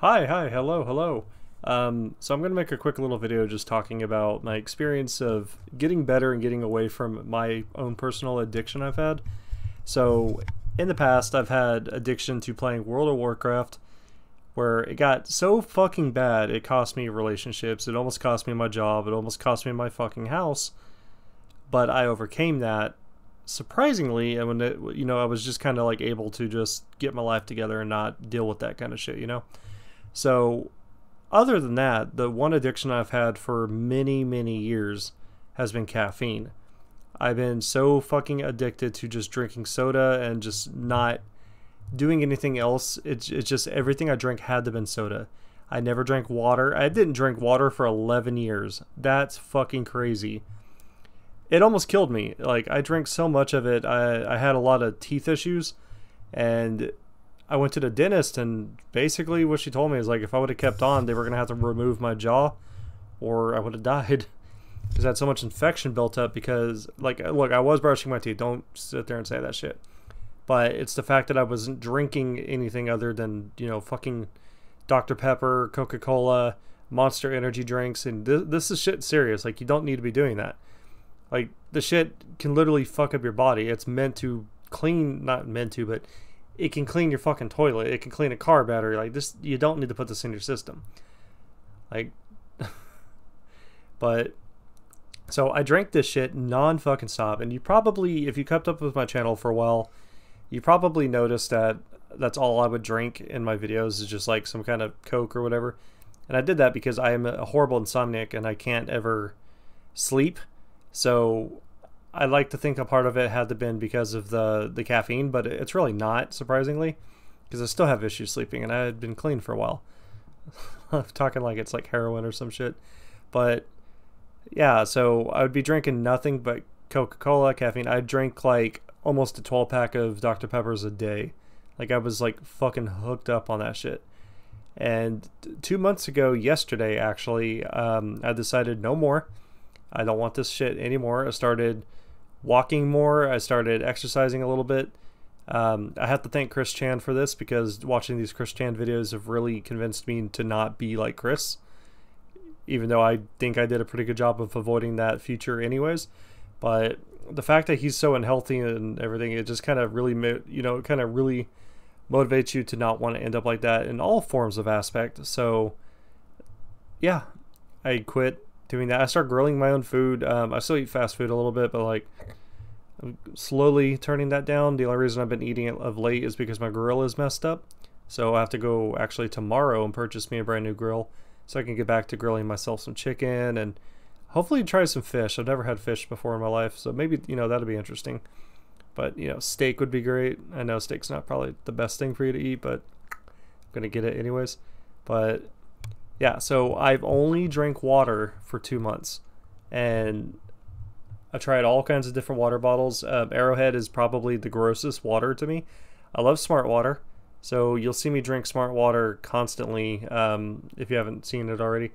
Hello. So I'm going to make a quick little video just talking about my experience of getting better and getting away from my own personal addiction I've had. So in the past, I've had addiction to playing World of Warcraft, where it got so fucking bad it cost me relationships, it almost cost me my job, it almost cost me my fucking house, but I overcame that surprisingly, and I was just kind of like able to just get my life together and not deal with that kind of shit. So, other than that, the one addiction I've had for many years has been caffeine. I've been so fucking addicted to just drinking soda and just not doing anything else. It's just everything I drank had to have been soda. I never drank water. I didn't drink water for 11 years. That's fucking crazy. It almost killed me. Like, I drank so much of it. I had a lot of teeth issues, and I went to the dentist, and basically what she told me is, like, if I would have kept on, they were going to have to remove my jaw or I would have died because I had so much infection built up because, like, look, I was brushing my teeth. Don't sit there and say that shit. But it's the fact that I wasn't drinking anything other than, fucking Dr. Pepper, Coca-Cola, Monster energy drinks, and this is shit serious. Like, you don't need to be doing that. Like, the shit can literally fuck up your body. It's meant to clean, not meant to, but it can clean your fucking toilet. It can clean a car battery. Like, this, you don't need to put this in your system. Like, but, so I drank this shit non-fucking stop. And you probably, if you kept up with my channel for a while, you probably noticed that that's all I would drink in my videos is just like some kind of Coke or whatever. And I did that because I am a horrible insomniac and I can't ever sleep. So I like to think a part of it had to been because of the caffeine, but it's really not, surprisingly, because I still have issues sleeping, and I had been clean for a while. I'm talking like it's like heroin or some shit. But yeah, so I would be drinking nothing but Coca-Cola, caffeine. I'd drink like almost a 12-pack of Dr. Peppers a day. Like, I was like fucking hooked up on that shit. And 2 months ago, yesterday actually, I decided no more. I don't want this shit anymore. I started walking more. I started exercising a little bit. I have to thank Chris Chan for this because watching these Chris Chan videos have really convinced me to not be like Chris. Even though I think I did a pretty good job of avoiding that future anyways. But the fact that he's so unhealthy and everything, it just kind of really, kind of really motivates you to not want to end up like that in all forms of aspect. So, yeah, I quit doing that. I started grilling my own food. I still eat fast food a little bit, but like I'm slowly turning that down. The only reason I've been eating it of late is because my grill is messed up. So I have to go actually tomorrow and purchase me a brand new grill so I can get back to grilling myself some chicken and hopefully try some fish. I've never had fish before in my life, so maybe, that'll be interesting. But, steak would be great. I know steak's not probably the best thing for you to eat, but I'm gonna get it anyways. But yeah, so I've only drank water for 2 months, and I tried all kinds of different water bottles. Arrowhead is probably the grossest water to me. I love Smart Water, so you'll see me drink Smart Water constantly if you haven't seen it already.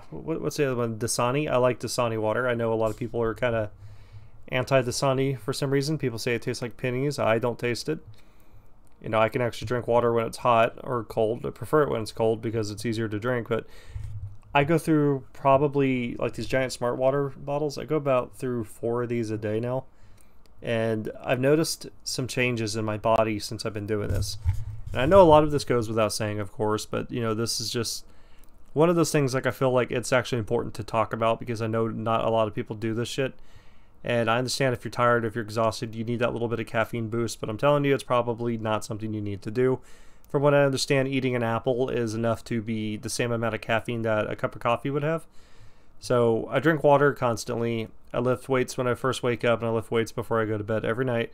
What's the other one? Dasani. I like Dasani water. I know a lot of people are kind of anti-Dasani for some reason. People say it tastes like pennies. I don't taste it. I can actually drink water when it's hot or cold. I prefer it when it's cold because it's easier to drink, but I go through probably like these giant Smart Water bottles. I go about through 4 of these a day now, and I've noticed some changes in my body since I've been doing this. And I know a lot of this goes without saying, of course, but this is just one of those things, like, I feel like it's actually important to talk about because I know not a lot of people do this shit. And I understand if you're tired, if you're exhausted, you need that little bit of caffeine boost, but I'm telling you, it's probably not something you need to do. From what I understand, eating an apple is enough to be the same amount of caffeine that a cup of coffee would have. So I drink water constantly. I lift weights when I first wake up, and I lift weights before I go to bed every night.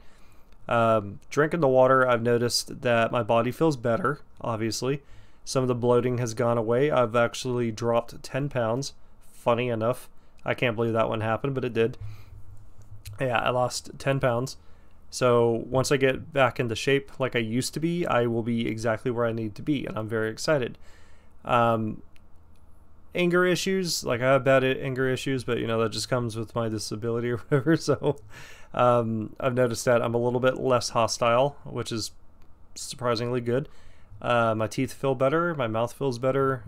Drinking the water, I've noticed that my body feels better, obviously. Some of the bloating has gone away. I've actually dropped 10 pounds. Funny enough. I can't believe that one happened, but it did. Yeah, I lost 10 pounds. So once I get back into shape like I used to be, I will be exactly where I need to be, and I'm very excited. Anger issues, like, I have bad anger issues, but that just comes with my disability or whatever. So I've noticed that I'm a little bit less hostile, which is surprisingly good. My teeth feel better. My mouth feels better.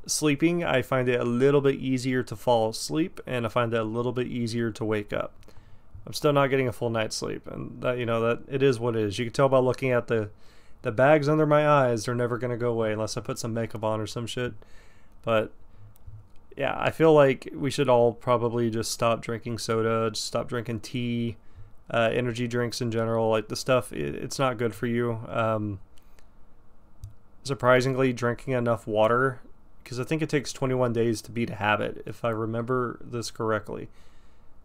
Sleeping, I find it a little bit easier to fall asleep, and I find it a little bit easier to wake up. I'm still not getting a full night's sleep, and that, you know, that it is what it is. You can tell by looking at the bags under my eyes. They're never gonna go away unless I put some makeup on or some shit. But yeah, I feel like we should all probably just stop drinking soda, just stop drinking tea, energy drinks in general. Like the stuff, it's not good for you. Surprisingly, drinking enough water, because I think it takes 21 days to beat a habit, if I remember this correctly.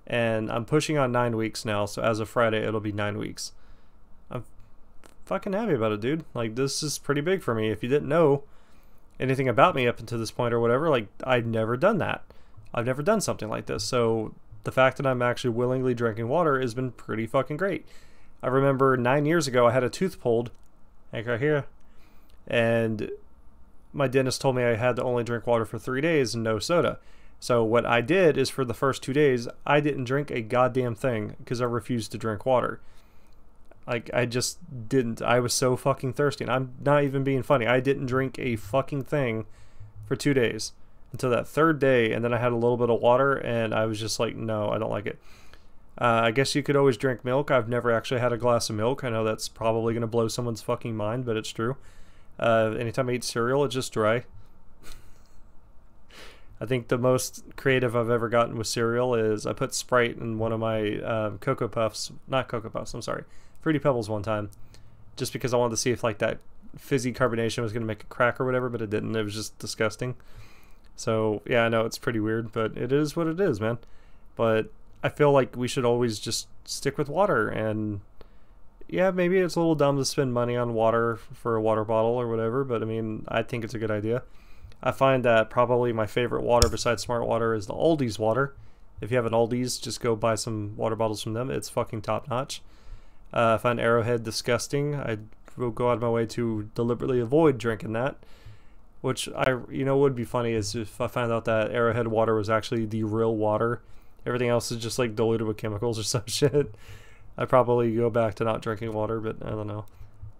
And I'm pushing on 9 weeks now, so as of Friday, it'll be 9 weeks. I'm fucking happy about it, dude. Like, this is pretty big for me. If you didn't know anything about me up until this point or whatever, like, I've never done that. I've never done something like this. So the fact that I'm actually willingly drinking water has been pretty fucking great. I remember 9 years ago, I had a tooth pulled, like right here, and my dentist told me I had to only drink water for 3 days and no soda. So what I did is for the first 2 days, I didn't drink a goddamn thing because I refused to drink water. Like, I just didn't. I was so fucking thirsty. And I'm not even being funny. I didn't drink a fucking thing for 2 days until that third day. And then I had a little bit of water and I was just like, no, I don't like it. I guess you could always drink milk. I've never actually had a glass of milk. I know that's probably going to blow someone's fucking mind, but it's true. Anytime I eat cereal, it's just dry. I think the most creative I've ever gotten with cereal is I put Sprite in one of my Cocoa Puffs, not Cocoa Puffs, I'm sorry, Fruity Pebbles one time, just because I wanted to see if like that fizzy carbonation was going to make it crack or whatever, but it didn't. It was just disgusting. So yeah, I know it's pretty weird, but it is what it is, man. But I feel like we should always just stick with water, and yeah, maybe it's a little dumb to spend money on water for a water bottle or whatever, but I mean, I think it's a good idea. I find that probably my favorite water besides Smart Water is the Aldi's water. If you have an Aldi's, just go buy some water bottles from them. It's fucking top notch. I find Arrowhead disgusting. I will go out of my way to deliberately avoid drinking that. Which would be funny is if I found out that Arrowhead water was actually the real water. Everything else is just like diluted with chemicals or some shit. I'd probably go back to not drinking water, but I don't know.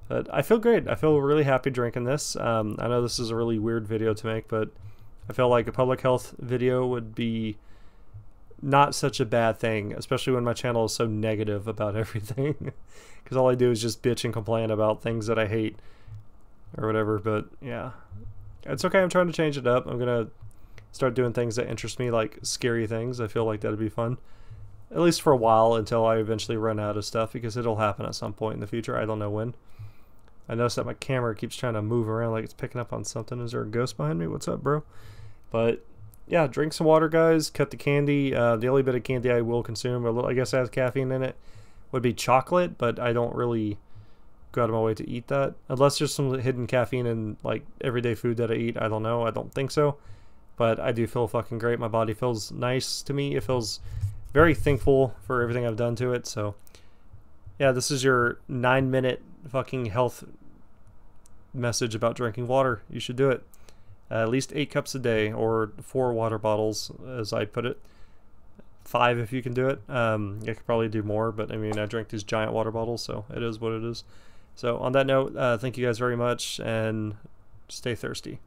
But I feel great. I feel really happy drinking this. I know this is a really weird video to make, but I feel like a public health video would be not such a bad thing, especially when my channel is so negative about everything. Because all I do is just bitch and complain about things that I hate or whatever. But yeah, it's okay. I'm trying to change it up. I'm going to start doing things that interest me, like scary things. I feel like that'd be fun. At least for a while, until I eventually run out of stuff, because it'll happen at some point in the future. I don't know when. I noticed that my camera keeps trying to move around like it's picking up on something. Is there a ghost behind me? What's up, bro? But yeah, drink some water, guys. Cut the candy. The only bit of candy I will consume, I guess has caffeine in it, would be chocolate, but I don't really go out of my way to eat that. Unless there's some hidden caffeine in like everyday food that I eat. I don't know. I don't think so. But I do feel fucking great. My body feels nice to me. It feels very thankful for everything I've done to it. So yeah, this is your 9-minute fucking health message about drinking water. You should do it. At least 8 cups a day, or 4 water bottles, as I put it. 5 if you can do it. I could probably do more, but I mean, I drink these giant water bottles, so it is what it is. So on that note, thank you guys very much, and stay thirsty.